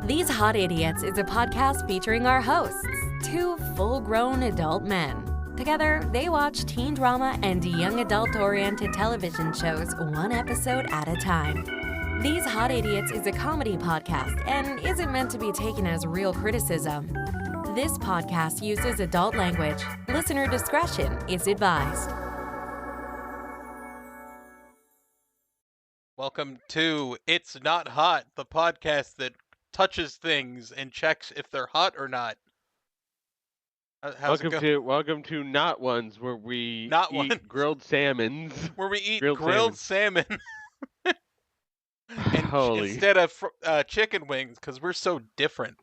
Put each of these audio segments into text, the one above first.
These Hot Idiots is a podcast featuring our hosts, two full-grown adult men. Together, they watch teen drama and young adult-oriented television shows one episode at a time. These Hot Idiots is a comedy podcast and isn't meant to be taken as real criticism. This podcast uses adult language. Listener discretion is advised. Welcome to It's Not Hot, the podcast that touches things and checks if they're hot or not. Welcome to Not Ones, where we eat grilled salmons. Where we eat grilled salmon. Instead of chicken wings, because we're so different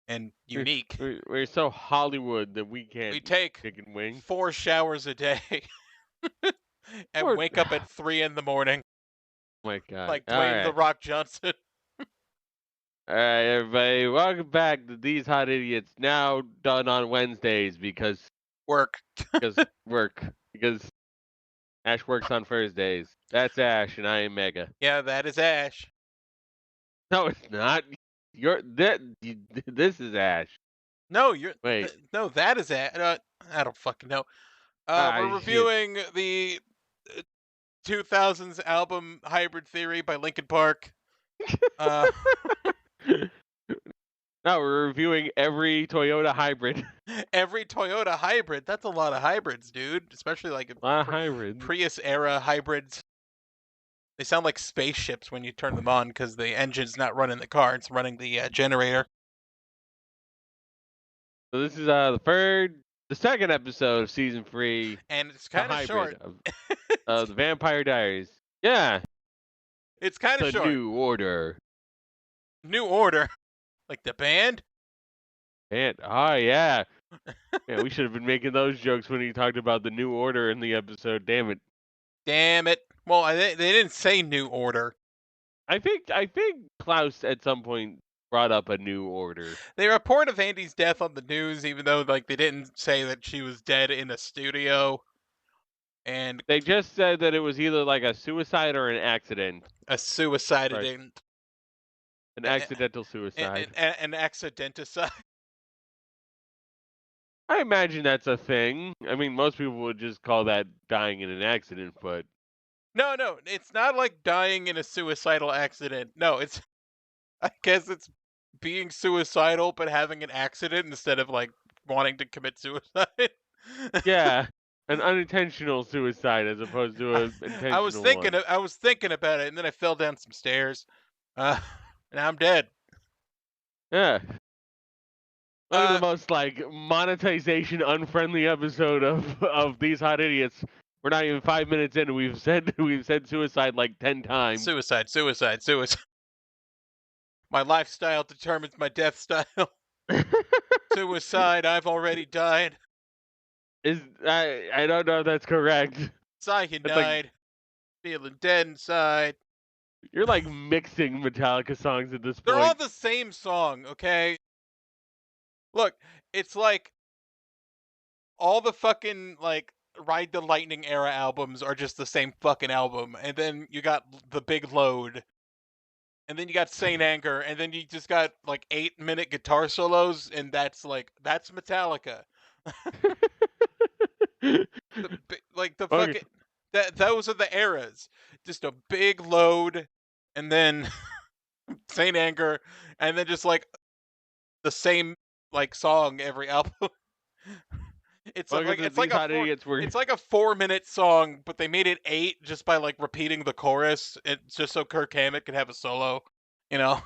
and unique. We're so Hollywood that we take chicken wings. 4 showers a day and wake up at 3 in the morning. Oh my God. Like Dwayne The Rock Johnson. All right, everybody, welcome back to These Hot Idiots, now done on Wednesdays because Ashe works on Thursdays. That's Ashe, and I am Mega. Yeah, that is Ashe. No, it's not. This is Ashe. No, that is Ashe. I don't fucking know. We're reviewing the 2000s album Hybrid Theory by Linkin Park. No, we're reviewing every Toyota hybrid. Every Toyota hybrid? That's a lot of hybrids, dude. Especially like Prius era hybrids. They sound like spaceships when you turn them on because the engine's not running the car, it's running the generator. So this is the second episode of season 3. And it's kind of short. Of the Vampire Diaries. Yeah. It's kind of short. New Order. New Order? Like the band? Oh, yeah. Yeah, we should have been making those jokes when he talked about the New Order in the episode. Damn it. Well, they didn't say New Order. I think Klaus at some point brought up a New Order. They report of Andy's death on the news, even though they didn't say that she was dead in a studio. And they just said that it was either like a suicide or an accident. A suicide. Right. An accidental suicide. An accidenticide. I imagine that's a thing. I mean, most people would just call that dying in an accident, but... No, it's not like dying in a suicidal accident. No, I guess it's being suicidal but having an accident instead of wanting to commit suicide. Yeah, an unintentional suicide as opposed to an intentional I was thinking about it, and then I fell down some stairs. Now I'm dead. Yeah. One of the most monetization unfriendly episode of These Hot Idiots. We're not even 5 minutes in, and we've said suicide 10 times. Suicide. My lifestyle determines my death style. Suicide. I've already died. I don't know if that's correct. Cyanide. Feeling dead inside. You're mixing Metallica songs at this point. They're all the same song, okay? Look, it's all the fucking Ride the Lightning era albums are just the same fucking album, and then you got The Big Load, and then you got Saint Anger, and then you just got 8-minute guitar solos, and that's Metallica. Those are the eras. Just a big load, and then Saint Anger, and then just the same song every album. It's like a 4-minute song, but they made it 8 just by repeating the chorus. It's just so Kirk Hammett could have a solo, you know.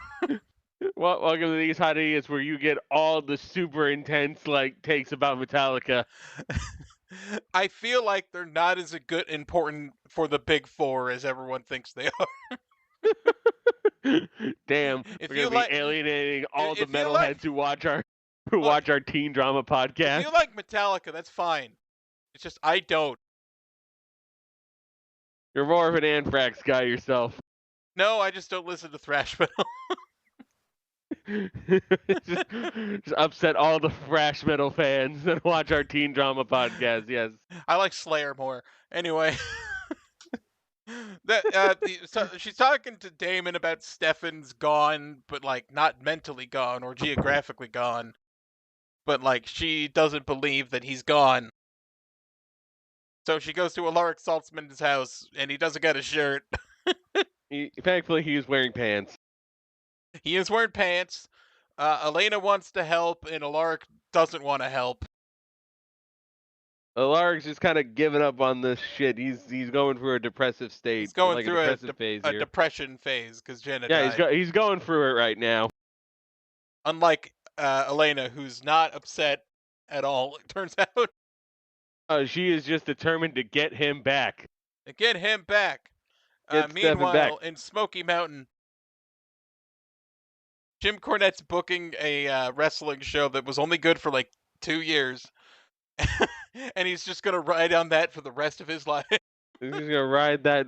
Well, welcome to These Hot Idiots, where you get all the super intense takes about Metallica. I feel like they're not as important for the big 4 as everyone thinks they are. Damn, we're gonna be alienating all the metalheads who watch our teen drama podcast. If you like Metallica, that's fine. It's just I don't. You're more of an Anthrax guy yourself. No, I just don't listen to thrash metal. just upset all the thrash metal fans that watch our teen drama podcast. Yes, I like Slayer more. Anyway, So she's talking to Damon about Stefan's gone, but like not mentally gone or geographically gone, but like she doesn't believe that he's gone. So she goes to Alaric Saltzman's house, and he doesn't get a shirt. Thankfully, he was wearing pants. He is wearing pants. Elena wants to help, and Alaric doesn't want to help. Alaric's just kind of giving up on this shit. He's going through a depressive state. He's going like through a depressive phase a here. depression phase because Jenna Yeah, died. he's going through it right now. Unlike Elena, who's not upset at all, it turns out. She is just determined to get him back. To get him back. Get Stefan Meanwhile, back. in Smoky Mountain, Jim Cornette's booking a wrestling show that was only good for like 2 years. And he's just going to ride on that for the rest of his life. He's just gonna ride that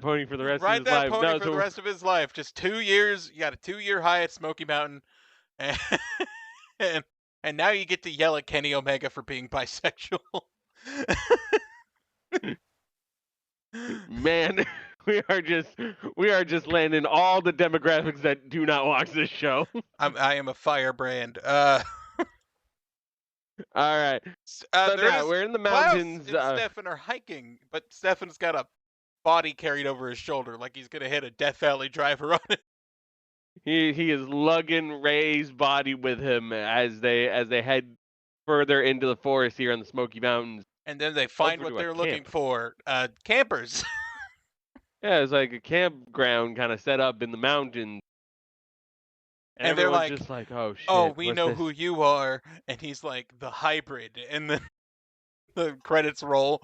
pony for the rest of his life. Ride that pony for the rest of his life. Just 2 years. You got a 2-year high at Smoky Mountain. And, and now you get to yell at Kenny Omega for being bisexual. Man, we are just landing all the demographics that do not watch this show. I am a firebrand. All right. So now we're in the mountains. Klaus and Stefan are hiking, but Stefan's got a body carried over his shoulder like he's gonna hit a Death Valley driver on it. He is lugging Ray's body with him as they head further into the forest here on the Smoky Mountains. And then they find what they're looking for. Campers. Yeah, it's like a campground kind of set up in the mountains. And they're like, just like, oh shit. Oh, we know who you are. And he's like, the hybrid. And then the credits roll.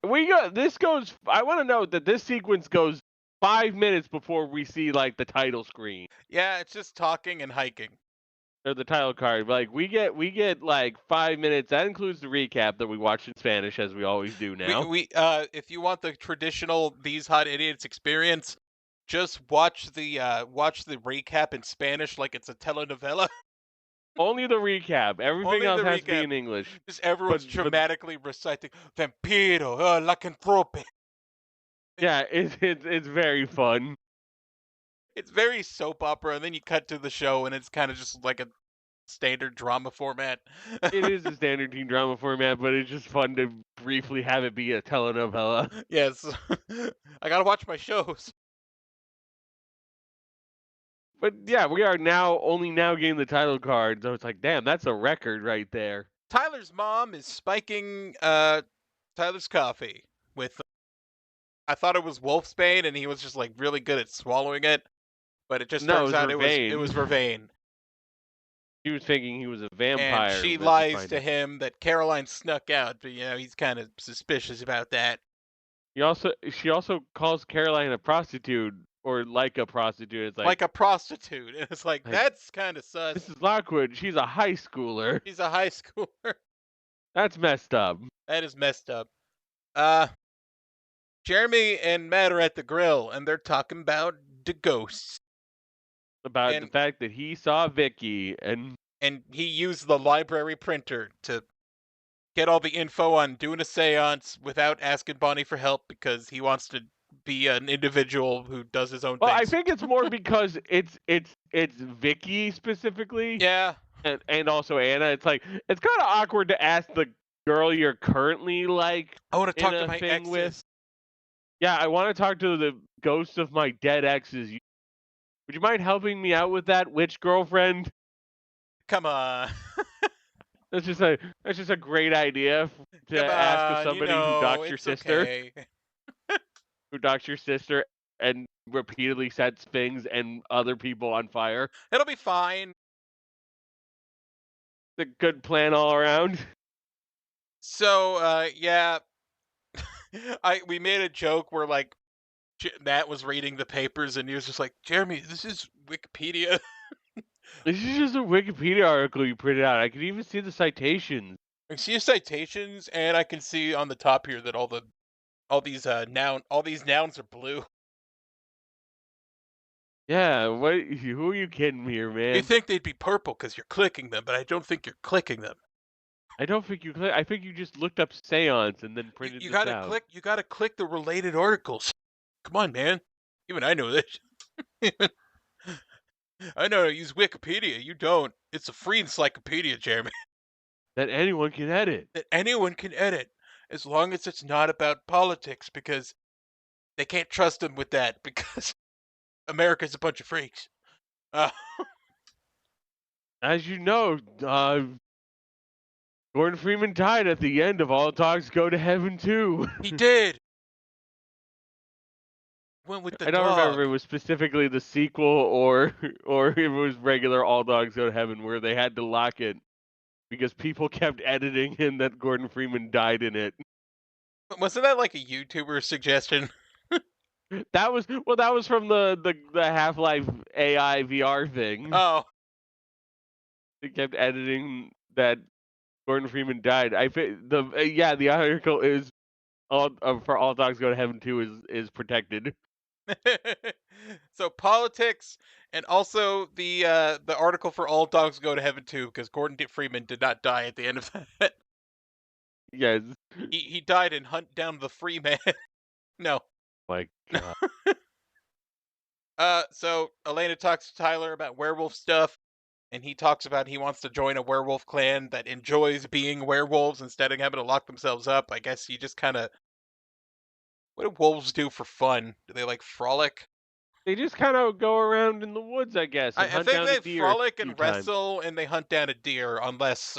I want to note that this sequence goes 5 minutes before we see like the title screen. Yeah, it's just talking and hiking. Or the title card. Like we get like 5 minutes. That includes the recap that we watch in Spanish, as we always do now. We if you want the traditional These Hot Idiots experience, just watch the recap in Spanish like it's a telenovela. Only the recap. Everything else has to be in English. Just everyone's dramatically reciting Vampiro, Lycanthrope. Yeah, it's very fun. It's very soap opera, and then you cut to the show, and it's kind of just like a standard drama format. It is a standard teen drama format, but it's just fun to briefly have it be a telenovela. Yes. I gotta watch my shows. But yeah, we are only now getting the title card, so it's like, damn, that's a record right there. Tyler's mom is spiking Tyler's coffee with I thought it was Wolfsbane, and he was just like really good at swallowing it, but it just turns out it was Vervain. She was thinking he was a vampire. And she lies to him that Caroline snuck out, but he's kind of suspicious about that. She also calls Caroline a prostitute, or like a prostitute. It's like a prostitute, and it's like that's kind of sus. Mrs. Lockwood, she's a high schooler. She's a high schooler. That's messed up. That is messed up. Jeremy and Matt are at the grill, and they're talking about the ghosts. About the fact that he saw Vicky, and he used the library printer to get all the info on doing a seance without asking Bonnie for help because he wants to be an individual who does his own thing. Well, I think it's more because it's Vicky specifically. Yeah. And also Anna. It's like it's kind of awkward to ask the girl you're currently like I want to talk to my exes. with. Yeah, I want to talk to the ghosts of my dead exes. Would you mind helping me out with that witch girlfriend? Come on. That's just a great idea to ask of somebody who docks your sister. Okay. Who docks your sister and repeatedly sets things and other people on fire. It'll be fine. It's a good plan all around. So, yeah. We made a joke where like Matt was reading the papers and he was just like, Jeremy, this is Wikipedia. This is just a Wikipedia article you printed out. I can even see the citations. I can see the citations, and I can see on the top here that all these nouns are blue. Yeah, who are you kidding here, man? You think they'd be purple because you're clicking them, but I don't think you're clicking them. I don't think you click. I think you just looked up seance and then printed You this gotta out. click. You gotta click the related articles. Come on, man. Even I know this. I know how to use Wikipedia. You don't. It's a free encyclopedia, Jeremy, That anyone can edit. that anyone can edit, as long as it's not about politics, because they can't trust them with that, because America's a bunch of freaks. Uh, As you know, Gordon Freeman died at the end of All Dogs Go to Heaven too. he did. Went with the I don't dog. remember if it was specifically the sequel or if it was regular All Dogs Go to Heaven where they had to lock it because people kept editing in that Gordon Freeman died in it. Wasn't that like a YouTuber suggestion? That was from the Half-Life AI VR thing. Oh, They kept editing that Gordon Freeman died. The article is all for All Dogs Go to Heaven 2 is protected. so politics, and also the article for All Dogs Go to Heaven too, because Gordon Freeman did not die at the end of that. Yes. He died in Hunt Down the Free Man. No. My God. So Elena talks to Tyler about werewolf stuff, and he talks about he wants to join a werewolf clan that enjoys being werewolves instead of having to lock themselves up. I guess you just kind of. What do wolves do for fun? Do they like frolic? They just kind of go around in the woods, I guess, and I hunt think down they a deer frolic a few and times. wrestle, and they hunt down a deer, unless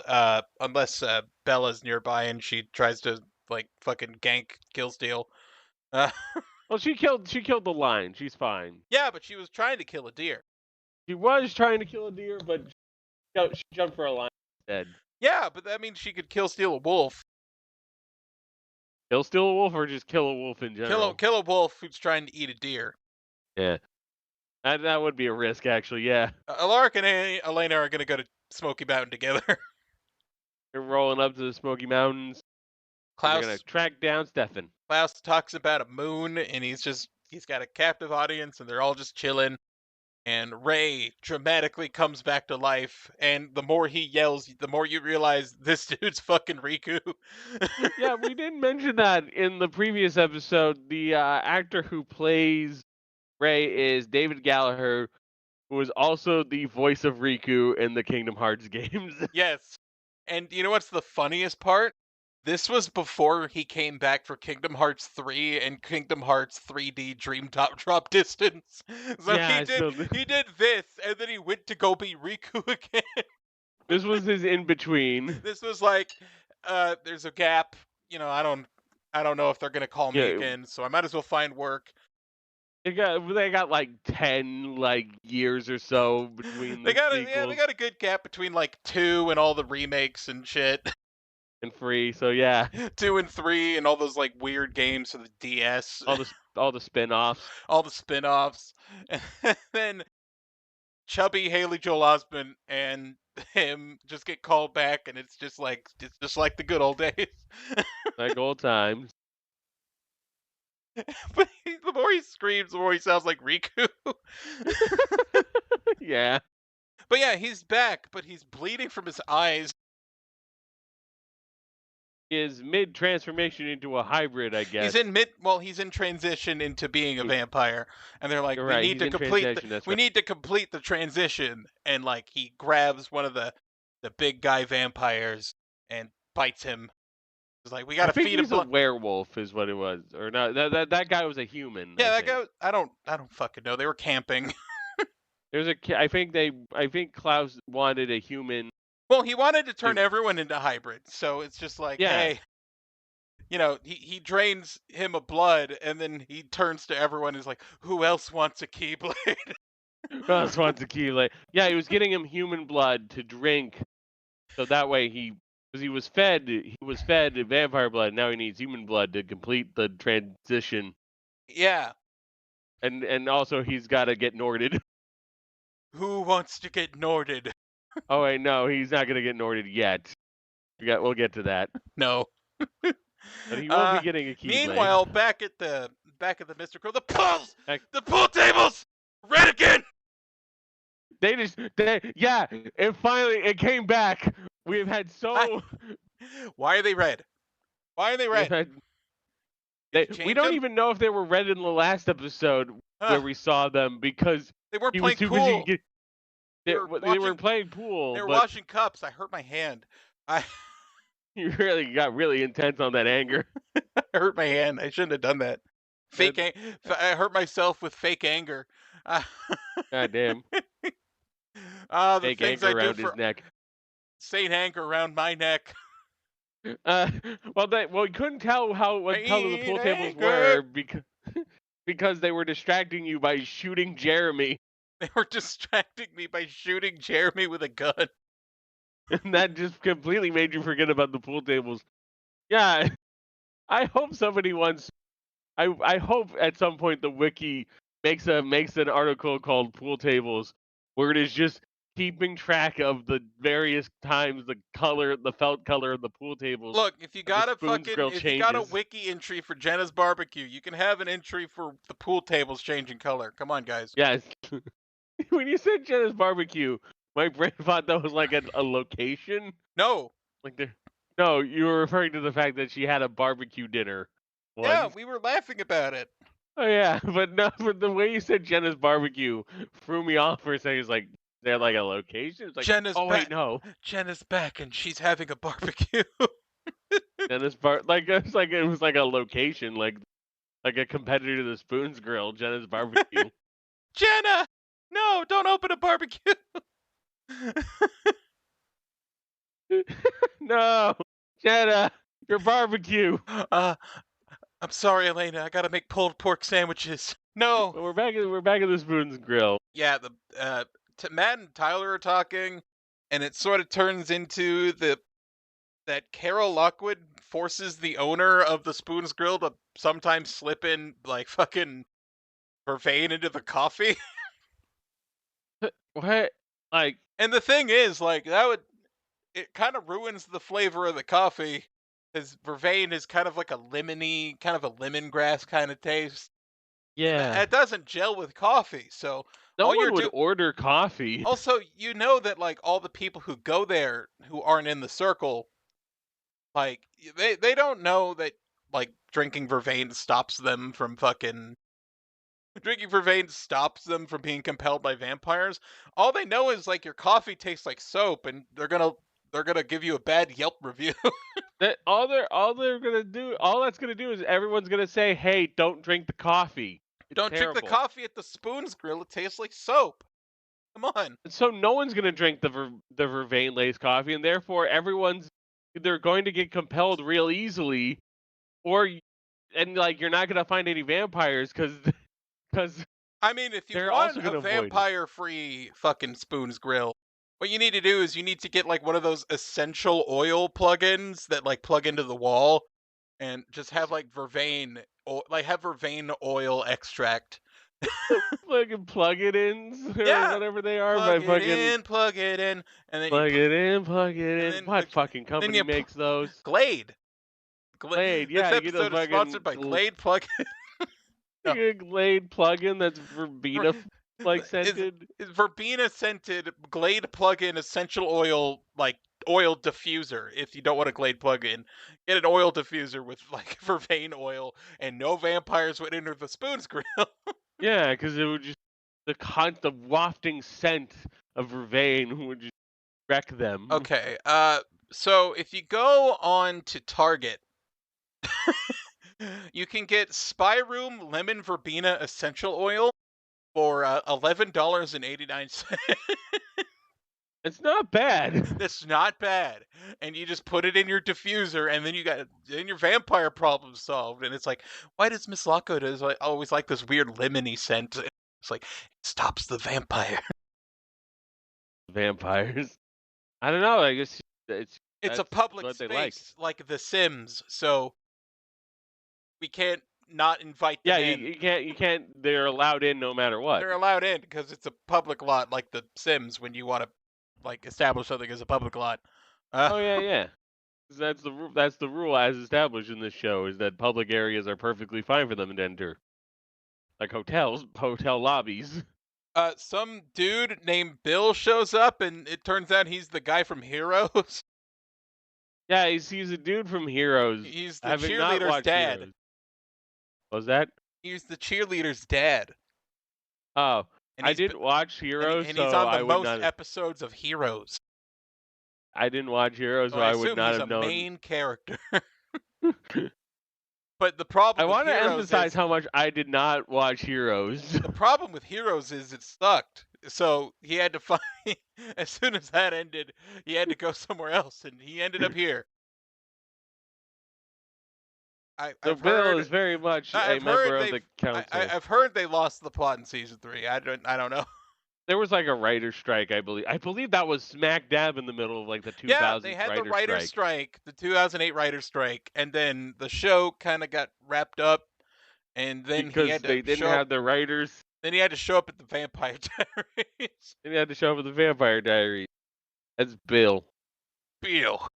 Bella's nearby and she tries to like fucking gank Killsteel. Well, she killed the lion. She's fine. Yeah, but she was trying to kill a deer. She was trying to kill a deer, but she jumped for a lion instead. Yeah, but that means she could steal a wolf. Steal a wolf or just kill a wolf in general? Kill a wolf who's trying to eat a deer. Yeah. That would be a risk, actually, yeah. Alaric and Elena are going to go to Smokey Mountain together. They're rolling up to the Smoky Mountains. They're going to track down Stefan. Klaus talks about a moon, and he's got a captive audience, and they're all just chilling. And Ray dramatically comes back to life, and the more he yells, the more you realize this dude's fucking Riku. Yeah, we didn't mention that in the previous episode. The actor who plays Ray is David Gallagher, who is also the voice of Riku in the Kingdom Hearts games. Yes. And you know what's the funniest part? This was before he came back for Kingdom Hearts 3 and Kingdom Hearts 3D Dream Drop Distance. So Yeah, he did this, and then he went to go be Riku again. This was his in between. This was like, there's a gap. You know, I don't know if they're gonna call me again, so I might as well find work. They got like 10 years or so between They got sequels. a good gap between like 2 and all the remakes and shit. And 3, so yeah. 2 and 3 and all those like weird games for the DS. All the spin-offs. All the spin-offs. And then chubby Haley Joel Osment and him just get called back, and it's just like the good old days. Like old times. But the more he screams, the more he sounds like Riku. Yeah. But yeah, he's back, but he's bleeding from his eyes. Is mid-transformation into a hybrid, I guess. He's in transition into being a vampire, and they're like, You're we right, need to complete the transition, and like he grabs one of the big guy vampires and bites him. It's like, we gotta feed him. He's a werewolf, is what it was, or no? That guy was a human. Yeah, that guy. I don't fucking know. They were camping. I think Klaus wanted a human. Well, he wanted to turn everyone into hybrids, so it's just like, hey, you know, he drains him of blood, and then he turns to everyone and is like, who else wants a keyblade? Who else wants a keyblade? Yeah, he was getting him human blood to drink, so that way because he was fed vampire blood, now he needs human blood to complete the transition. Yeah. And also he's got to get Norded. Who wants to get Norded? Oh wait, no, he's not gonna get Norded yet. We'll get to that. No. But he will be getting a keyblade. Meanwhile, back at the Mystical, the pool tables, red again. And finally it came back. We've had Why are they red? Why are they red? Did you We change don't them? even know if they were red in the last episode where we saw them because They weren't he was playing too pool. busy. They They were playing They pool, were but washing cups. I hurt my hand. I you really got really intense on that anger. I hurt my hand. I shouldn't have done that. That- I hurt myself with fake anger. God damn. The Fake things anger I do around his for neck. Saint anger around my neck. Well, we couldn't tell what color the pool Saint tables anger. were because they were distracting you by shooting Jeremy, They were distracting me by shooting Jeremy with a gun. and that just completely made you forget about the pool tables. Yeah, I hope somebody wants. I hope at some point the wiki makes an article called "Pool Tables," where it is just keeping track of the various times the felt color of the pool tables. Look, if you got Grill if you got a changes. wiki entry for Jenna's barbecue, you can have an entry for the pool tables changing color. Come on, guys. Yes. When you said Jenna's barbecue, my brain thought that was like a location. No. Like there. No, you were referring to the fact that she had a barbecue dinner. Yeah, Once. we were laughing about it. Oh yeah, but no, but the way you said Jenna's barbecue threw me off for a second. It's like they're like a location. It's like Jenna's wait, no. Jenna's back and she's having a barbecue. Jenna's like it's like it was like a location, like a competitor to the Spoons Grill. Jenna's barbecue. Jenna, no, don't open a barbecue. No, Jenna, your barbecue. I'm sorry, Elena. I gotta make pulled pork sandwiches. No. But we're back at the Spoons Grill. Yeah, Matt and Tyler are talking, and it sort of turns into that Carol Lockwood forces the owner of the Spoons Grill to sometimes slip in like fucking vervain into the coffee. What? Like, And the thing is, like, it kind of ruins the flavor of the coffee, because vervain is kind of like a lemony, kind of a lemongrass kind of taste. yeah. It doesn't gel with coffee, so No all one you're would order coffee. Also, you know that like all the people who go there who aren't in the circle, like they don't know that like drinking vervain stops them from being compelled by vampires. All they know is like your coffee tastes like soap, and they're gonna give you a bad Yelp review. That all that's gonna do is everyone's gonna say, "Hey, don't drink the coffee. It's Don't drink the terrible." coffee at the Spoons Grill. It tastes like soap. Come on. So no one's gonna drink the vervain laced coffee, and therefore everyone's either going to get compelled real easily, and like you're not gonna find any vampires because I mean, if you they're want also a gonna avoid it. vampire-free fucking Spoons Grill, what you need to do is you need to get like one of those essential oil plugins that like plug into the wall, and just have like vervain oil extract. fucking plug it in or Yeah, whatever they are Plug by it fucking in, plug it in, and then plug you it in, plug it and in. then What the- fucking company you makes those? Glade. Glade, yeah, This you get those episode is sponsored by fucking Glade plug. No. You get a Glade plugin that's verbena like scented. Is verbena scented Glade plug-in essential oil, like oil diffuser. If you don't want a Glade plug-in, get an oil diffuser with like vervain oil, and no vampires would enter the Spoons Grill. Yeah, because it would just the wafting scent of vervain would just wreck them. Okay, so if you go on to Target, you can get Spy Room Lemon Verbena Essential Oil for $11.89. It's not bad. That's not bad. And you just put it in your diffuser, and then your vampire problem solved. And it's like, why does Miss Lockwood always like this weird lemony scent? It's like, it stops the vampire. Vampires. I don't know. I guess It's a that's public what they space, like The Sims, so we can't not invite them Yeah, in. you can't. They're allowed in no matter what. They're allowed in because it's a public lot, like The Sims, when you want to like establish something as a public lot. Oh yeah. That's the rule as established in this show is that public areas are perfectly fine for them to enter, like hotel lobbies. Some dude named Bill shows up, and it turns out he's the guy from Heroes. Yeah, he's a dude from Heroes. He's the Having not cheerleader's watched dad. Heroes. What was that? He's the cheerleader's dad. Oh, And I he's didn't watch Heroes, and he's so on the I would most not. episodes of Heroes. I didn't watch Heroes, So so I I would assume not he's have a known. main character. But the I problem with want to Heroes emphasize is how much I did not watch Heroes. the problem with Heroes is it sucked. So he had to find as soon as that ended, he had to go somewhere else, and he ended up here. So I've Bill heard is very much a I've heard member of they've the council. I've heard they lost the plot in season 3. I don't know. There was like a writer's strike, I believe. I believe that was smack dab in the middle of like the 2000s Yeah, they had the writer's writer's strike. strike, the 2008 writer's strike, and then the show kind of got wrapped up, and then he Because had they to didn't show up. have the writers. Then he had to show up at the Vampire Diaries. They had to show up with the Vampire Diaries. That's Bill. Bill.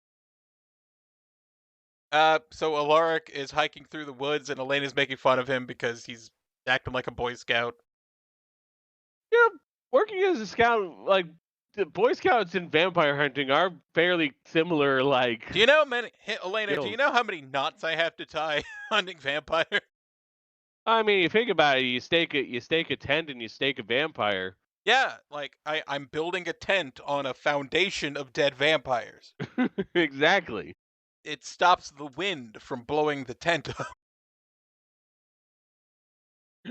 So Alaric is hiking through the woods, and Elena's making fun of him because he's acting like a Boy Scout. Yeah, working as a scout, like the Boy Scouts and vampire hunting are fairly similar. Like, Do you know Elena? Do you skills. know how many knots I have to tie hunting vampire? I mean, you think about it, you stake a tent and you stake a vampire. Yeah, like I'm building a tent on a foundation of dead vampires. Exactly. It stops the wind from blowing the tent up.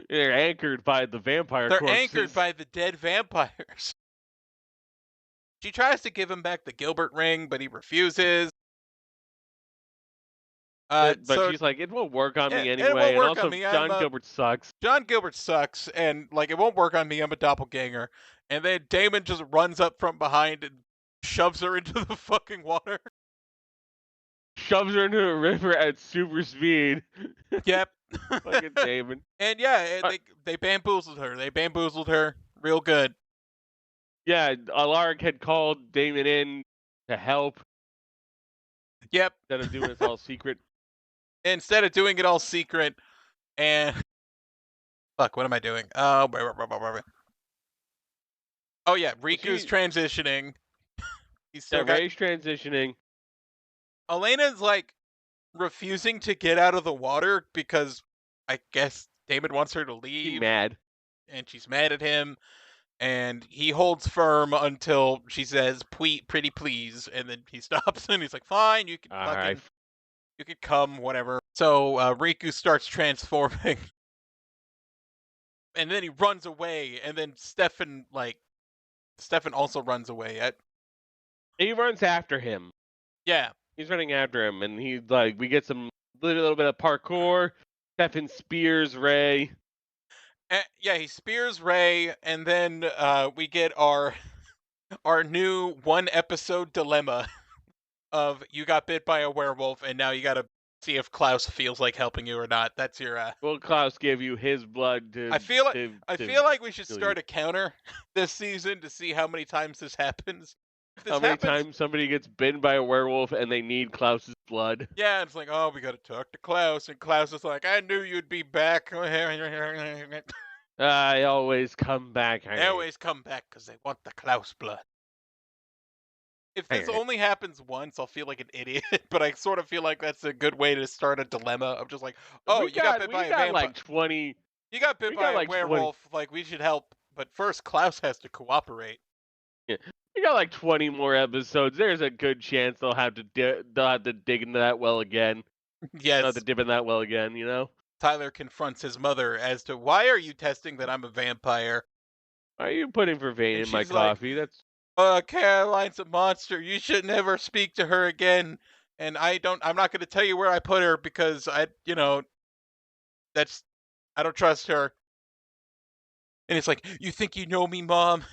They're anchored by the vampire They're corpses. anchored by the dead vampires. She tries to give him back the Gilbert ring, but he refuses. But So she's like, it won't work on me it anyway. won't And work also, on me. John Gilbert sucks. John Gilbert sucks, and like it won't work on me. I'm a doppelganger. And then Damon just runs up from behind and shoves her into the fucking water. Shoves her into a river at super speed. Yep. Fucking Damon. And yeah, they bamboozled her. They bamboozled her real good. Yeah, Alaric had called Damon in to help. Yep. Instead of doing this all secret. Instead of doing it all secret, and fuck, what am I doing? Oh, oh yeah, Riku's transitioning. He's still Ray's transitioning. Elena's like refusing to get out of the water because I guess Damon wants her to leave. She's mad. And she's mad at him. And he holds firm until she says, pretty please. And then he stops and he's like, fine, you can you can come, whatever. So Riku starts transforming. And then he runs away. And then Stefan also runs away. He runs after him. Yeah. He's running after him. And he's like, we get some little bit of parkour. Stefan spears Ray. Yeah, he spears Ray, and then we get our new 1-episode dilemma of you got bit by a werewolf, and now you gotta see if Klaus feels like helping you or not. That's your. Will Klaus give you his blood to? I feel like we should start a counter this season to see how many times this happens. How many times somebody gets bitten by a werewolf and they need Klaus's blood? Yeah, it's like, oh, we gotta talk to Klaus, and Klaus is like, I knew you'd be back. I always come back. They always come back because they want the Klaus blood. If this only happens once, I'll feel like an idiot, but I sort of feel like that's a good way to start a dilemma of just like, oh, you got bit by a vampire. Like 20. You got bit by a werewolf, 20. Like, we should help, but first Klaus has to cooperate. Yeah. We got like 20 more episodes. There's a good chance they'll have to dig into that well again. Yes. They'll have to dip in that well again, you know? Tyler confronts his mother as to, why are you testing that I'm a vampire? Why are you putting vervain in my coffee? That's Caroline's a monster. You should never speak to her again. And I'm not going to tell you where I put her because I don't trust her. And it's like, you think you know me, Mom?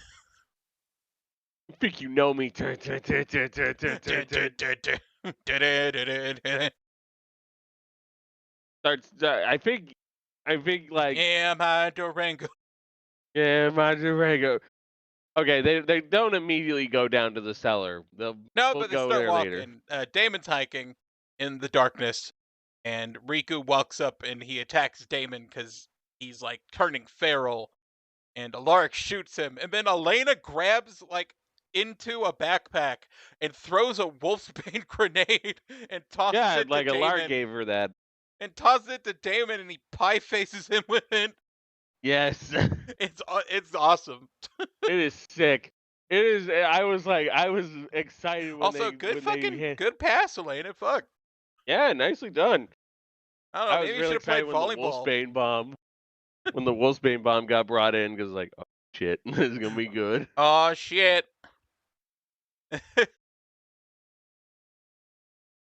You think you know me? I think like. Yeah, my Durango. Yeah, my Durango. Okay, they don't immediately go down to the cellar. But they start walking. Damon's hiking in the darkness, and Riku walks up and he attacks Damon because he's like turning feral, and Alaric shoots him, and then Elena grabs like into a backpack and throws a wolfsbane grenade and tosses Yeah, it to like Alar Damon. gave her that. And tosses it to Damon, and he pie faces him with it. Yes. It's awesome. It is sick. It is. I was excited when Also, they hit. good pass, Elena. Fuck. Yeah, nicely done. I don't know. I was Maybe you really should have played excited when volleyball. the Wolfsbane bomb got brought in because like, oh shit, this is gonna be good. Oh shit.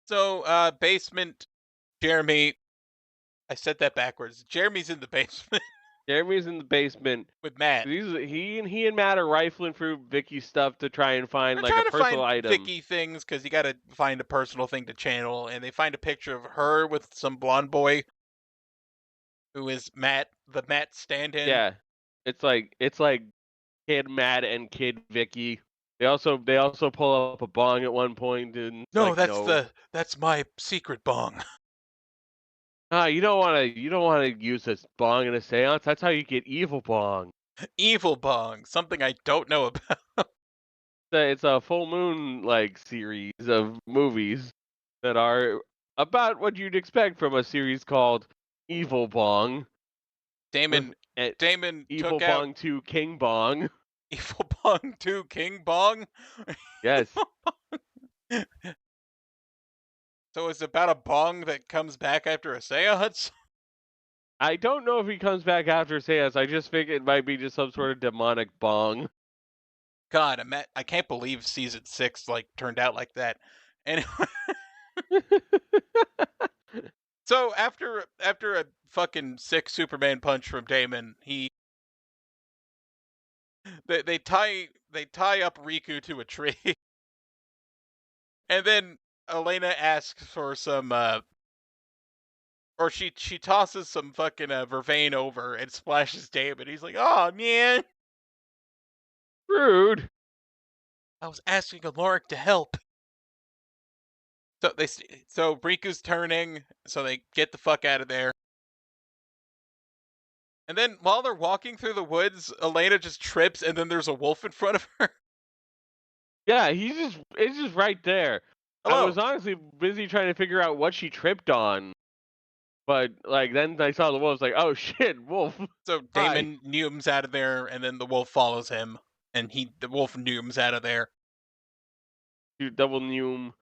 So, basement. Jeremy. I said that backwards. Jeremy's in the basement Jeremy's in the basement. with Matt. He and Matt are rifling through Vicky's stuff to try and find They're like trying a to find personal item. Vicky things because you got to find a personal thing to channel, and they find a picture of her with some blonde boy who is Matt, the Matt stand-in. Yeah, it's like Kid Matt and Kid Vicky. They also pull up a bong at one point and it's No, like, that's my secret bong. you don't want to use this bong in a seance. That's how you get evil bong. Evil bong, something I don't know about. It's a full moon like series of movies that are about what you'd expect from a series called Evil Bong. Damon Evil took out Bong 2 King Bong. Evil Bong 2 King Bong. Yes. So it's about a bong that comes back after a seance? I don't know if he comes back after seance. I just think it might be just some sort of demonic bong. God, I can't believe season 6 turned out like that. Anyway. So after a fucking sick Superman punch from Damon, they tie up Riku to a tree. And then Elena asks for some or she tosses some fucking vervain over and splashes Damon. He's like, "Oh man, Rude." I was asking Alaric to help." So Riku's turning, so they get the fuck out of there. And then while they're walking through the woods, Elena just trips, and then there's a wolf in front of her. Yeah, it's just right there. Hello. I was honestly busy trying to figure out what she tripped on. But then I saw the wolf, I was like, oh shit, wolf. So Damon neumes out of there, and then the wolf follows him, and the wolf neumes out of there. Double neume.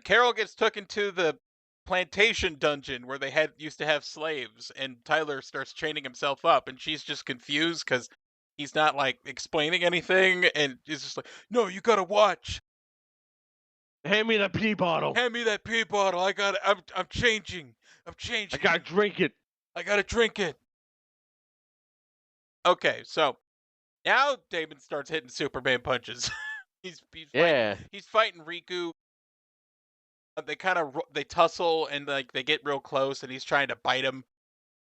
Carol gets taken to the plantation dungeon where they used to have slaves, and Tyler starts chaining himself up, and she's just confused because he's not explaining anything, and he's just like, "No, you gotta watch. Hand me that pee bottle. Hand me that pee bottle. I'm changing. I'm changing. I gotta drink it. I gotta drink it." Okay, so now Damon starts hitting Superman punches. he's fighting Riku. They tussle and they get real close, and he's trying to bite him.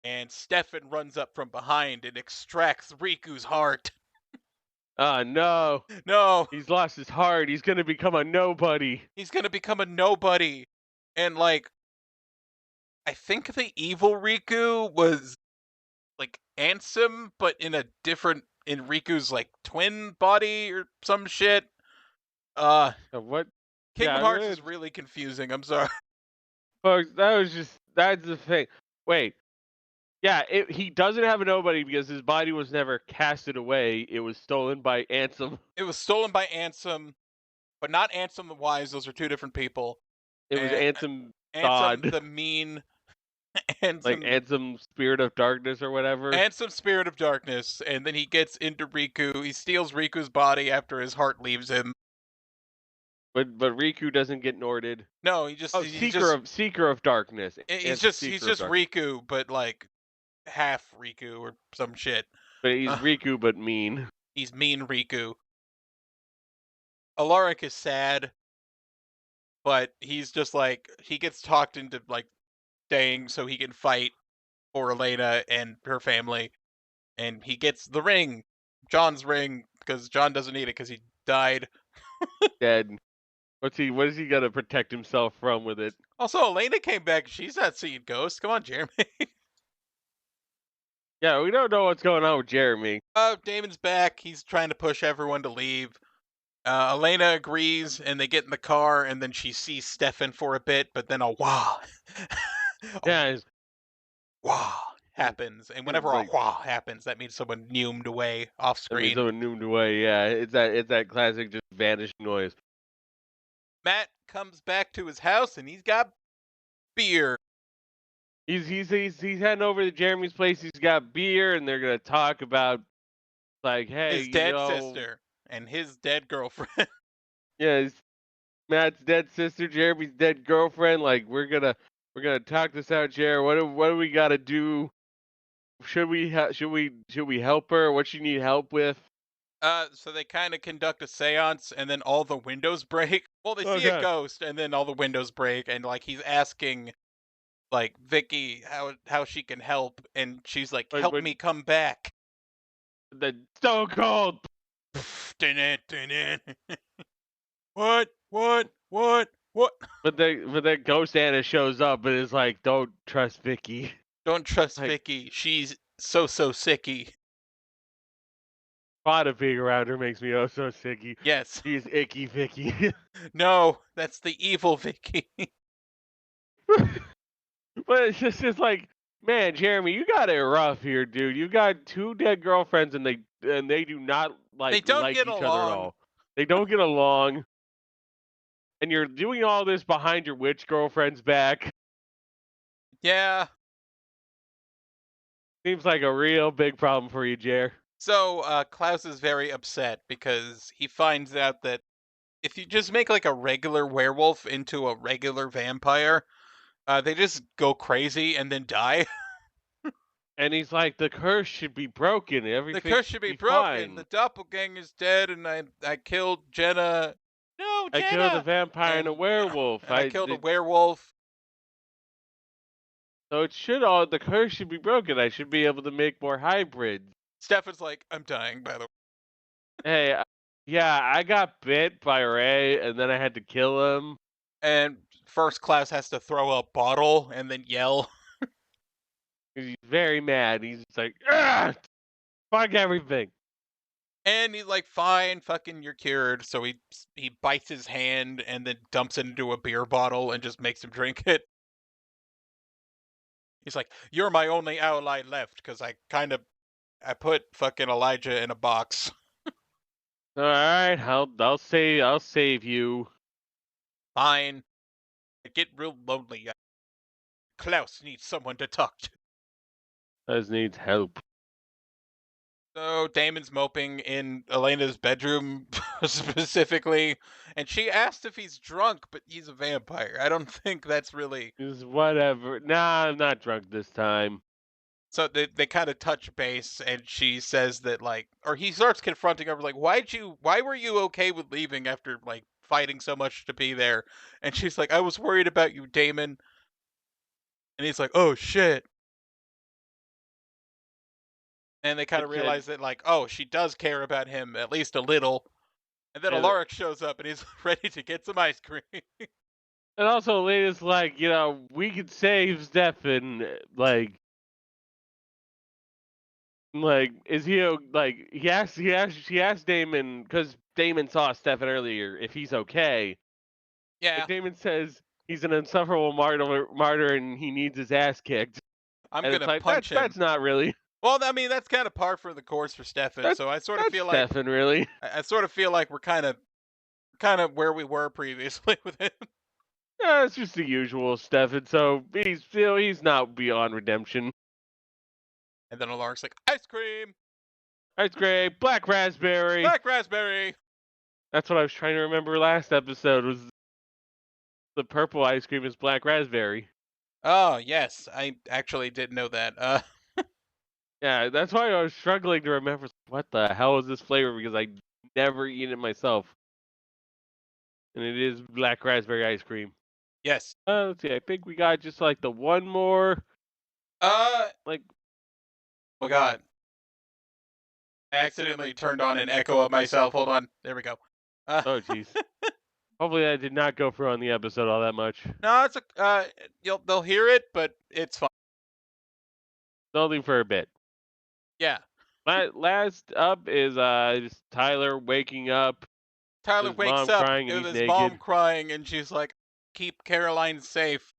And Stefan runs up from behind and extracts Riku's heart. Oh no. No. He's lost his heart. He's gonna become a nobody. He's gonna become a nobody. And I think the evil Riku was Ansem, but in Riku's twin body or some shit. What? Kingdom Hearts is really confusing. I'm sorry. Folks, that's the thing. Wait. Yeah, he doesn't have a nobody because his body was never casted away. It was stolen by Ansem. It was stolen by Ansem, but not Ansem the Wise. Those are two different people. It was Ansem Ansem the mean. Ansem Spirit of Darkness or whatever. Ansem Spirit of Darkness, and then he gets into Riku. He steals Riku's body after his heart leaves him. But Riku doesn't get Norded. No, he just Seeker of Darkness. He's just Riku, but half Riku or some shit. But he's Riku, but mean. He's mean Riku. Alaric is sad, but he's just he gets talked into staying so he can fight for Elena and her family, and he gets the ring, John's ring, because John doesn't need it because he died. Dead. What is he gonna protect himself from with it? Also, Elena came back. She's not seeing ghosts. Come on, Jeremy. Yeah, we don't know what's going on with Jeremy. Damon's back. He's trying to push everyone to leave. Elena agrees, and they get in the car, and then she sees Stefan for a bit, but then a wah, a Yeah, it's wah happens, and whenever a like wah happens, that means someone neumed away off I mean, screen. someone zoomed away. Yeah, it's that classic just vanishing noise. Matt comes back to his house, and he's got beer. He's heading over to Jeremy's place. He's got beer, and they're gonna talk about like, hey, His dead sister and his dead girlfriend. yeah, it's Matt's dead sister, Jeremy's dead girlfriend. Like, we're gonna talk this out, Jer. What do we gotta do? Should we help her? What she need help with? So they kind of conduct a seance, and then all the windows break. Well, they Oh see a god. ghost, and then all the windows break, and like he's asking, like Vicky, how she can help, and she's like, Like "Help what me come back." the Stone Cold. What? What? What? What? But then Ghost Anna shows up and is like, don't trust Vicky. Don't trust Like, Vicky. She's so sicky. bada pig around her makes me oh so sicky. Yes. She's icky Vicky. No, that's the evil Vicky. But it's just like, man, Jeremy, you got it rough here, dude. You got two dead girlfriends and they do not They don't like get each other at along. all. They don't get along. And you're doing all this behind your witch girlfriend's back. Yeah. Seems like a real big problem for you, Jer. So Klaus is very upset because he finds out that if you just make like a regular werewolf into a regular vampire, they just go crazy and then die. And he's like, the curse should be broken. The Everything curse should be broken. fine. The doppelganger's dead, and I killed Jenna. No, I Jenna. killed a vampire and a werewolf. And I killed a werewolf. So the curse should be broken. I should be able to make more hybrids. Stefan's like, I'm dying, by the way. Hey, yeah, I got bit by Ray, and then I had to kill him. And first Klaus has to throw a bottle and then yell. He's very mad. He's just like, ah, fuck everything. And he's like, fine, fucking, you're cured. So he bites his hand and then dumps it into a beer bottle and just makes him drink it. He's like, you're my only ally left, because I put fucking Elijah in a box. All right, I'll save you. Fine. I get real lonely. Klaus needs someone to talk to. Klaus needs help. So Damon's moping in Elena's bedroom specifically, and she asked if he's drunk, but he's a vampire. I don't think that's really... Just whatever. Nah, I'm not drunk this time. So they kind of touch base, and she says that, like, or he starts confronting her, like, why were you okay with leaving after, like, fighting so much to be there? And she's like, I was worried about you, Damon. And he's like, oh shit. And they kind of realize that, like, oh, she does care about him, at least a little. And then Alaric shows up, and he's ready to get some ice cream. And also, Elena's like, we could save Stefan, like, is he like? She asked Damon, because Damon saw Stefan earlier, if he's okay. Yeah. And Damon says he's an insufferable martyr and he needs his ass kicked. I'm gonna punch him. That's not really. Well, I mean, that's kind of par for the course for Stefan. So I sort of feel like Stefan, really. I sort of feel like we're kind of where we were previously with him. Yeah, it's just the usual Stefan. So he's not beyond redemption. And then Alaric's like, ice cream. Ice cream, black raspberry. Black raspberry. That's what I was trying to remember last episode, was the purple ice cream is black raspberry. Oh, yes. I actually did know that. Yeah, that's why I was struggling to remember what the hell is this flavor, because I never eat it myself. And it is black raspberry ice cream. Yes. Let's see, I think we got just like the one more. Like, oh god. I accidentally turned on an echo of myself. Hold on. There we go. Oh jeez. Hopefully that did not go through on the episode all that much. No, it's they'll hear it, but it's fine. Only for a bit. Yeah. Last up is just Tyler waking up Tyler His wakes mom up crying and with he's his mom naked. crying, and she's like, "Keep Caroline safe."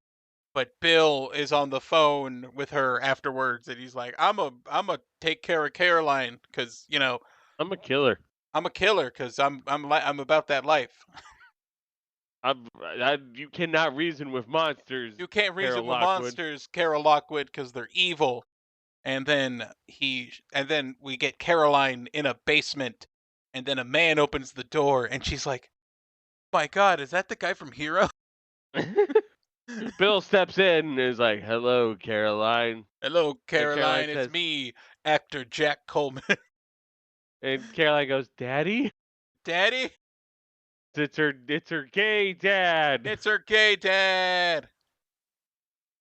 But Bill is on the phone with her afterwards, and he's like, "I'm a take care of Caroline, because I'm a killer. I'm a killer, because I'm about that life." You cannot reason with monsters, You can't Carol reason with Lockwood. monsters, Carol Lockwood, because they're evil. And then we get Caroline in a basement, and then a man opens the door, and she's like, "My God, is that the guy from Hero?" Bill steps in and is like, "Hello, Caroline." "Hello, And Caroline Caroline, it's says, me, actor Jack Coleman." and Caroline goes, "Daddy?" "Daddy, It's her gay dad. it's her gay dad."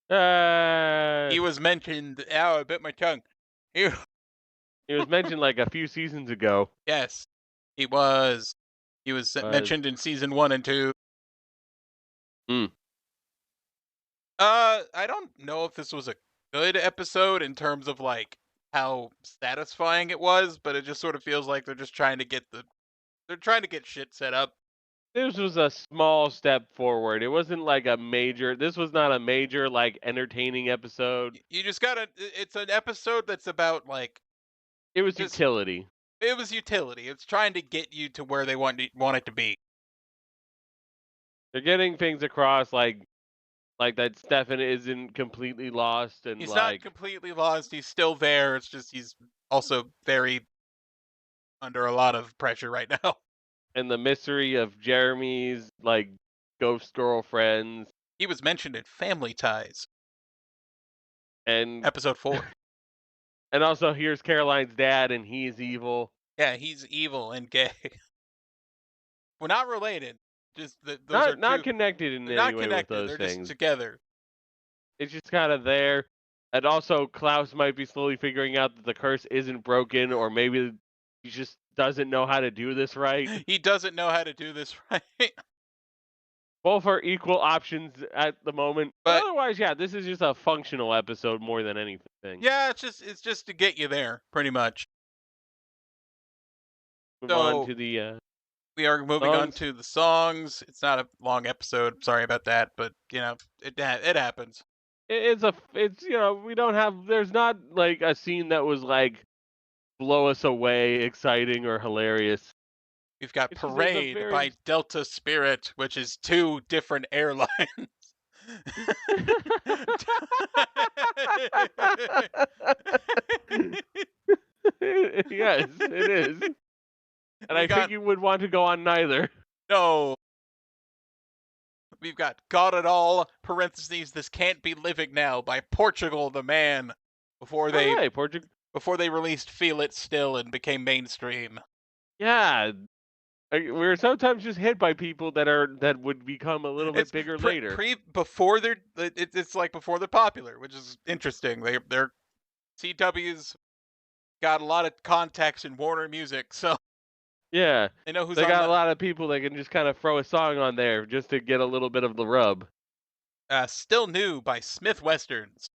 Uh, He was mentioned. Ow, I bit my tongue. He, it was mentioned like a few seasons ago. yes, he was. He was Was mentioned in season 1 and 2. mm. I don't know if this was a good episode in terms of like how satisfying it was, but it just sort of feels like they're trying to get shit set up. This was a small step forward. It wasn't like a major. This was not a major like entertaining episode. You just gotta. It's an episode that's about like It was just utility. it was utility. It's trying to get you to where they want it to be. They're getting things across like that Stefan isn't completely lost and He's not like completely lost. He's still there. It's just he's also very under a lot of pressure right now. and the mystery of Jeremy's like ghost girlfriends He was mentioned in Family Ties, and episode 4. and also here's Caroline's dad and he's evil. Yeah, he's evil and gay. We're not related. Just that those are Not two. connected in They're any not way with connected. those They're just things. together. It's just kind of there. And also Klaus might be slowly figuring out that the curse isn't broken or maybe he just doesn't know how to do this right. He doesn't know how to do this right. Both are equal options at the moment. But But otherwise, yeah, this is just a functional episode more than anything. yeah, it's just to get you there, pretty much. Move on So to the we are moving on songs. to the songs. It's not a long episode. Sorry about that, but it happens. It's we don't have there's not like a scene that was like blow us away, exciting or hilarious. We've got It's a Parade by very Delta Spirit, which is 2 different airlines. yes, it is. And We I got think you would want to go on neither. no. We've got Got It All, parentheses, This Can't Be Living Now by Portugal the Man, before they Hey, Portugal. before they released Feel It Still and became mainstream. Yeah, we're sometimes just hit by people that would become a little bit It's bigger later. before it's like before they're popular, which is interesting. They're CW's got a lot of contacts in Warner Music, so Yeah, they know who's they on got a lot of people that can just kind of throw a song on there just to get a little bit of the rub. Still New by Smith Westerns.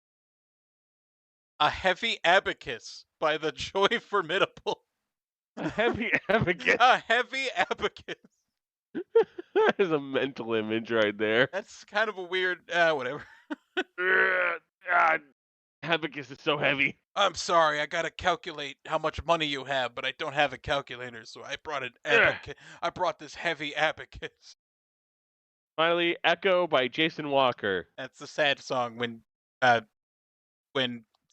A Heavy Abacus by The Joy Formidable. A heavy advocate. A Heavy Abacus. There's a mental image right there. That's kind of a weird, whatever. God, Abacus is so heavy. I'm sorry, I gotta calculate how much money you have, but I don't have a calculator, so I brought an abacus. I brought this heavy abacus. Finally, Echo by Jason Walker. That's the sad song when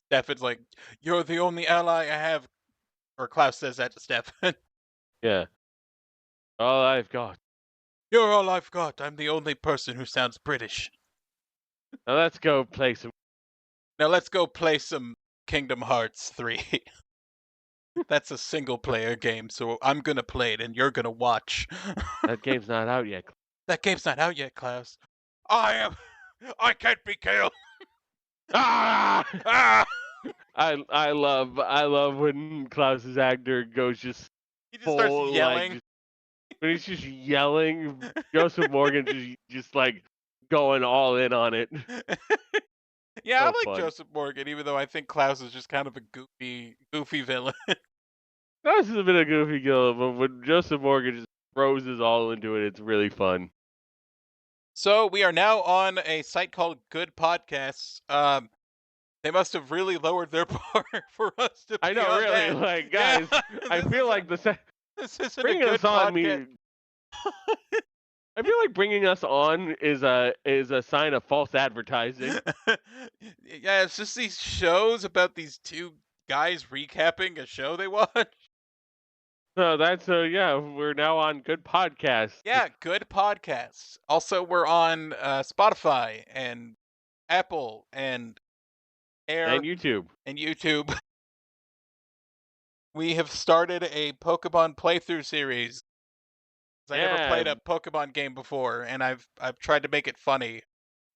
Stefan's like, "You're the only ally I have," or Klaus says that to Stefan. Yeah. All I've got. "You're all I've got. I'm the only person who sounds British. Now let's go play some. Now let's go play some Kingdom Hearts 3." That's a single player game, so I'm gonna play it and you're gonna watch. That game's not out yet. That game's not out yet, Klaus. I can't be killed. Ah! Ah! I love when Klaus's actor goes just He just full starts yelling. like when he's just yelling. Joseph Morgan just like going all in on it. Yeah, So I like fun. Joseph Morgan, even though I think Klaus is just kind of a goofy villain. Klaus is a bit of goofy girl, but when Joseph Morgan just throws us all into it. It's really fun. So we are now on a site called Good Podcasts. They must have really lowered their bar for us to I be know, on really. that. Like, Yeah, guys, I feel like this isn't a bringing good us on podcast. I feel like bringing us on is a sign of false advertising. Yeah, it's just these shows about these two guys recapping a show they watch. So that's yeah, we're now on Good Podcasts. Yeah, Good Podcasts. Also, we're on Spotify and Apple and Air And YouTube. and YouTube. We have started a Pokemon playthrough series. I never Yeah, played a Pokemon game before, and I've tried to make it funny.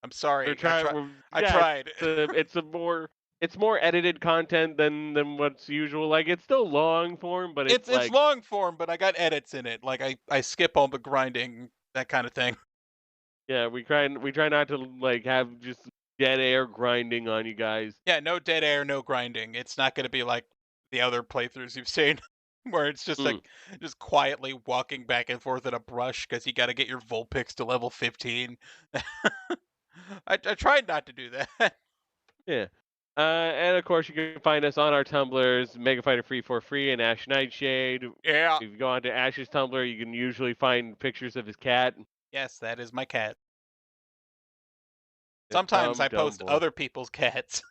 I'm sorry. I yeah, tried. it's more edited content than what's usual. Like it's still long form, but it's It's like long form, but I got edits in it. Like I skip all the grinding, that kind of thing. yeah, we try not to like have just dead air grinding on you guys. Yeah, no dead air, no grinding. It's not going to be like the other playthroughs you've seen, where it's just Mm. like just quietly walking back and forth in a brush because you got to get your Vulpix to level 15. I tried not to do that. Yeah. And of course, you can find us on our Tumblrs, Mega Fighter Free for Free and Ash Nightshade. Yeah. If you go onto Ash's Tumblr, you can usually find pictures of his cat. Yes, that is my cat. The Sometimes I dumb post boy. other people's cats.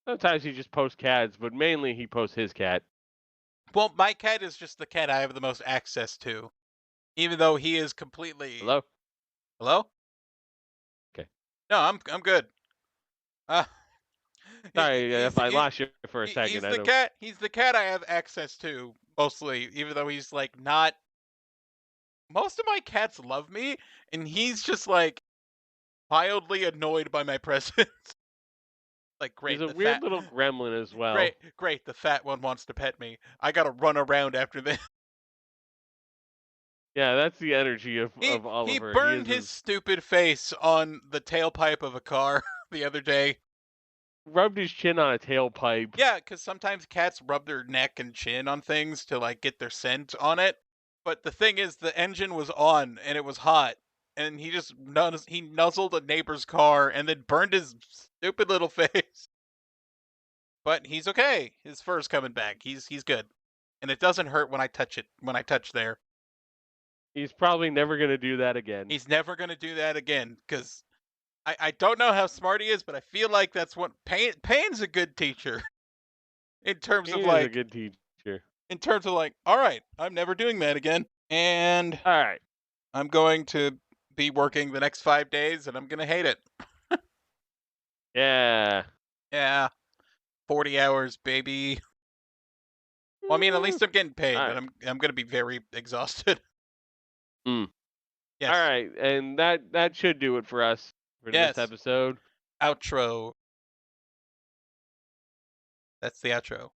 Sometimes he just posts cats, but mainly he posts his cat. Well, my cat is just the cat I have the most access to, even though he is completely. Hello? Hello? Okay. No, I'm good. Uh, Sorry if I lost you for a he's second. I the don't. cat. He's the cat I have access to mostly, even though he's like not. Most of my cats love me, and he's just like mildly annoyed by my presence. Like, He's great, a the weird fat, little gremlin as well. great, the fat one wants to pet me. I gotta run around after this. Yeah, that's the energy of He Oliver. burned his stupid face on the tailpipe of a car the other day. Rubbed his chin on a tailpipe. Yeah, because sometimes cats rub their neck and chin on things to like get their scent on it. But the thing is, the engine was on and it was hot, and he just he nuzzled a neighbor's car and then burned his stupid little face. But he's okay. His fur's coming back. He's good, and it doesn't hurt when I touch it. When I touch there, He's probably never gonna do that again. he's never gonna do that again. Because I don't know how smart he is, but I feel like that's what Pain's a good teacher in terms He of is like a good teacher. in terms of like, all right, I'm never doing that again. And All right. I'm going to be working the next 5 days and I'm going to hate it. Yeah. Yeah. 40 hours, baby. Well, I mean, at least I'm getting paid, All but right. I'm going to be very exhausted. Mm. Yes. All right, and that should do it for us for Yes. this episode. Outro. That's the outro.